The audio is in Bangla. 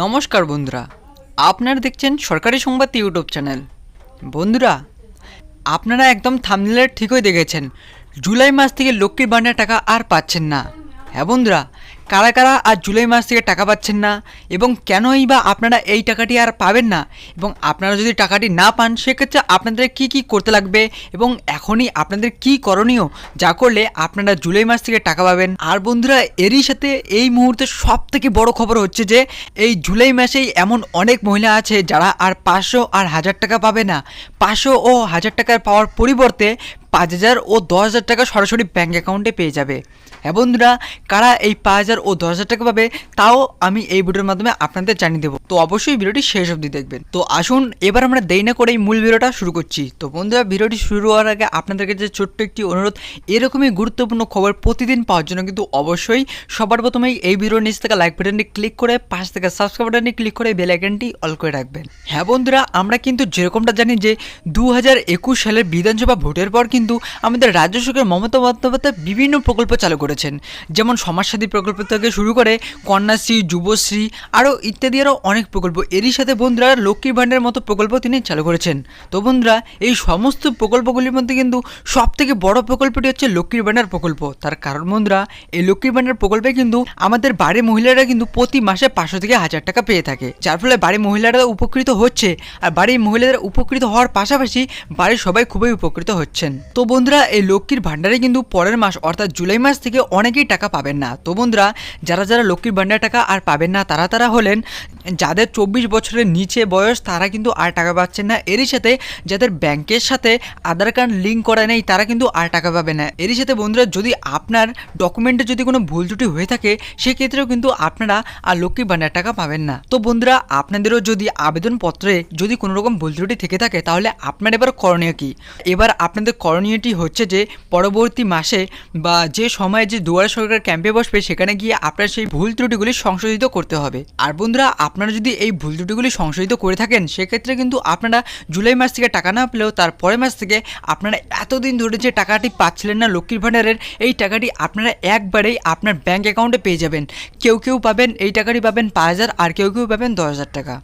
নমস্কার বন্ধুরা, আপনারা দেখছেন সরকারি সংবাদ ইউটিউব চ্যানেল। বন্ধুরা, আপনারা একদম থাম্বনেলে ঠিকই দেখেছেন, জুলাই মাস থেকে লক্ষ্মীর ভাণ্ডার টাকা আর পাচ্ছেন না। হ্যাঁ বন্ধুরা, কারা কারা আর জুলাই মাস থেকে টাকা পাচ্ছেন না এবং কেনই বা আপনারা এই টাকাটি আর পাবেন না, এবং আপনারা যদি টাকাটি না পান সেক্ষেত্রে আপনাদের কি করতে লাগবে এবং এখনই আপনাদের কি করণীয়, যা করলে আপনারা জুলাই মাস থেকে টাকা পাবেন। আর বন্ধুরা, এরই সাথে এই মুহূর্তে সব থেকে বড় খবর হচ্ছে যে এই জুলাই মাসেই এমন অনেক মহিলা আছে যারা আর 500 আর 1000 টাকা পাবে না। 500 ও 1000 টাকার পাওয়ার পরিবর্তে 5000 ও 10000 টাকা সরাসরি ব্যাঙ্ক অ্যাকাউন্টে পেয়ে যাবে। হ্যাঁ বন্ধুরা, কারা এই 5000 ও 10000 টাকা পাবে তাও আমি এই ভিডিওর মাধ্যমে আপনাদের জানিয়ে দেবো, তো অবশ্যই ভিডিওটি শেষ অবধি দেখবেন। তো আসুন এবার আমরা দেরি না করে এই মূল ভিডিওটা শুরু করছি। তো বন্ধুরা, ভিডিওটি শুরু হওয়ার আগে আপনাদের কাছে ছোট্ট একটি অনুরোধ, এরকমই গুরুত্বপূর্ণ খবর প্রতিদিন পাওয়ার জন্য কিন্তু অবশ্যই সবার প্রথমেই এই ভিডিওর নিচ থেকে লাইক বাটনটি ক্লিক করে পাশ থেকে সাবস্ক্রাইব বাটনটি ক্লিক করে বেল আইকনটি অল করে রাখবেন। হ্যাঁ বন্ধুরা, আমরা কিন্তু যেরকমটা জানি যে 2021 সালের বিধানসভা ভোটের পর কিন্তু আমাদের রাজ্য সরকার মমতা বন্দ্যোপাধ্যায় বিভিন্ন প্রকল্প চালু করেছেন, যেমন সমাজসাথী প্রকল্প থেকে শুরু করে কন্যাশ্রী, যুবশ্রী আরও ইত্যাদি আরও অনেক প্রকল্প। এরই সাথে বন্ধুরা লক্ষ্মীর ভাণ্ডারের মতো প্রকল্প তিনি চালু করেছেন। তো বন্ধুরা, এই সমস্ত প্রকল্পগুলির মধ্যে কিন্তু সব থেকে বড় প্রকল্পটি হচ্ছে লক্ষ্মীর ভাণ্ডার প্রকল্প। তার কারণ বন্ধুরা, এই লক্ষ্মীর ভাণ্ডার প্রকল্পে কিন্তু আমাদের বাড়ির মহিলারা কিন্তু প্রতি মাসে 500 থেকে 1000 টাকা পেয়ে থাকে, যার ফলে বাড়ির মহিলারা উপকৃত হচ্ছে। আর বাড়ির মহিলাদের উপকৃত হওয়ার পাশাপাশি বাড়ির সবাই খুবই উপকৃত হচ্ছেন। তো বন্ধুরা, এই লক্ষ্মীর ভাণ্ডারে কিন্তু পরের মাস অর্থাৎ জুলাই মাস থেকে অনেকেই টাকা পাবেন না। তো বন্ধুরা, যারা যারা লক্ষ্মীর ভাণ্ডার টাকা আর পাবেন না তারা হলেন যাদের 24 বছরের নিচে বয়স, তারা কিন্তু আর টাকা পাচ্ছেন না। এরই সাথে যাদের ব্যাংকের সাথে আধার কার্ড লিঙ্ক করা নেই তারা কিন্তু আর টাকা পাবে না। এরই সাথে বন্ধুরা, যদি আপনার ডকুমেন্টে যদি কোনো ভুল ত্রুটি হয়ে থাকে সেক্ষেত্রেও কিন্তু আপনারা আর লক্ষ্মীর ভাণ্ডার টাকা পাবেন না। তো বন্ধুরা, আপনাদেরও যদি আবেদনপত্রে যদি কোনো রকম ভুল ত্রুটি থেকে থাকে তাহলে আপনার এবার করণীয় কি? এবার আপনাদের করণীয়টি হচ্ছে যে পরবর্তী মাসে বা যে সময়ে যে দুয়ারে সরকার ক্যাম্পে বসবে সেখানে গিয়ে আপনার সেই ভুল ত্রুটিগুলি সংশোধিত করতে হবে। আর বন্ধুরা, আপনারা যদি এই ভুল ত্রুটিগুলি সংশোধিত করে থাকেন সেক্ষেত্রে কিন্তু আপনারা জুলাই মাস থেকে টাকা না পেলেও তার পরের মাস থেকে আপনারা এতদিন ধরে যে টাকাটি পাচ্ছিলেন না লক্ষ্মীর ভাণ্ডারের, এই টাকাটি আপনারা একবারেই আপনার ব্যাঙ্ক অ্যাকাউন্টে পেয়ে যাবেন। কেউ কেউ পাবেন এই টাকাটি পাবেন 5000 আর কেউ কেউ পাবেন 10000 টাকা।